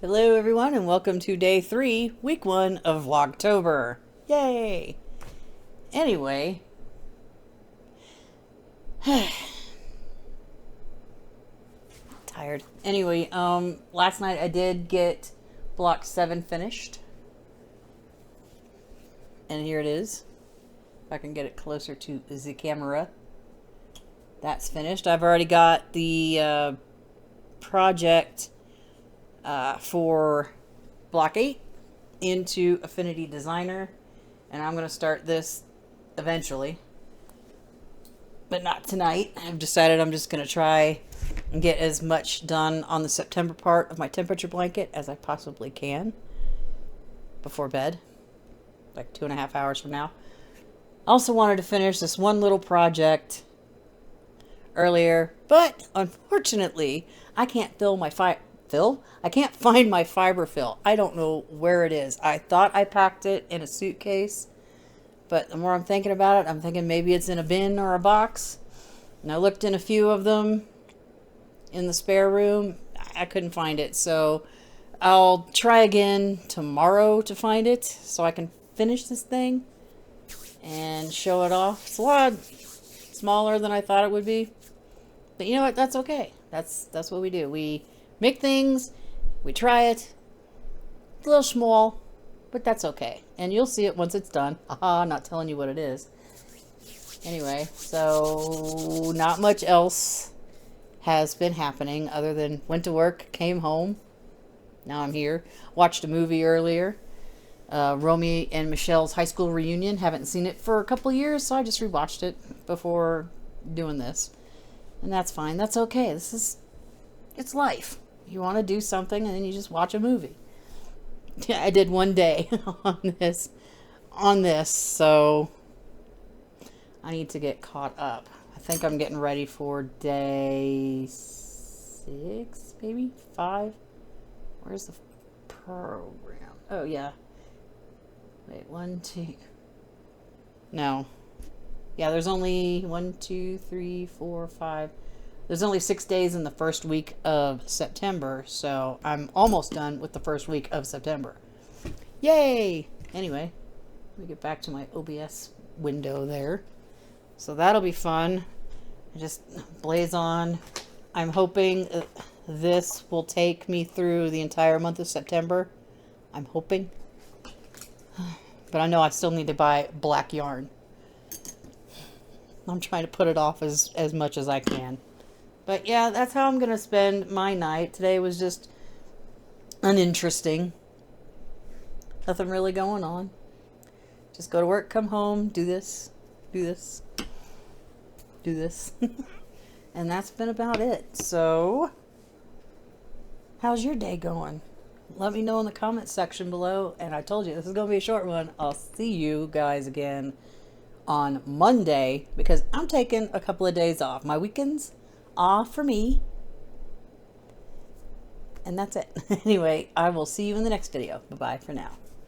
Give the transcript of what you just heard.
Hello everyone and welcome to day 3, week 1 of Vlogtober. Yay! Anyway, tired. Anyway, last night I did get block 7 finished. And here it is. If I can get it closer to the camera. That's finished. I've already got the project for block 8 into Affinity Designer, and I'm going to start this eventually, but not tonight. I've decided I'm just going to try and get as much done on the September part of my temperature blanket as I possibly can before bed, like 2.5 hours from now. Also wanted to finish this one little project earlier, but unfortunately I can't fill my I can't find my fiber fill. I don't know where it is. I thought I packed it in a suitcase, but the more I'm thinking about it, I'm thinking maybe it's in a bin or a box. And I looked in a few of them in the spare room. I couldn't find it, so I'll try again tomorrow to find it so I can finish this thing and show it off. It's a lot smaller than I thought it would be, but you know what? That's okay. That's what we do. We make things, we try it. It's a little small, but that's okay. And you'll see it once it's done. Haha, not telling you what it is. Anyway, so not much else has been happening other than went to work, came home. Now I'm here. Watched a movie earlier. Romy and Michelle's high school reunion. Haven't seen it for a couple years, so I just rewatched it before doing this. And that's fine. That's okay. It's life. You want to do something and then you just watch a movie. Yeah, I did one day on this, so I need to get caught up. I think I'm getting ready for day 6, maybe 5. Where's the program? Oh yeah. Wait, 1, 2. No. Yeah, there's only 1, 2, 3, 4, 5. There's only 6 days in the first week of September, so I'm almost done with the first week of September. Yay! Anyway, let me get back to my OBS window there. So that'll be fun. Just blaze on. I'm hoping this will take me through the entire month of September. I'm hoping. But I know I still need to buy black yarn. I'm trying to put it off as much as I can. But yeah, that's how I'm going to spend my night. Today was just uninteresting. Nothing really going on. Just go to work, come home, do this, do this, do this. And that's been about it. So, how's your day going? Let me know in the comments section below. And I told you, this is going to be a short one. I'll see you guys again on Monday because I'm taking a couple of days off. My weekends off for me. And that's it. Anyway, I will see you in the next video. Bye-bye for now.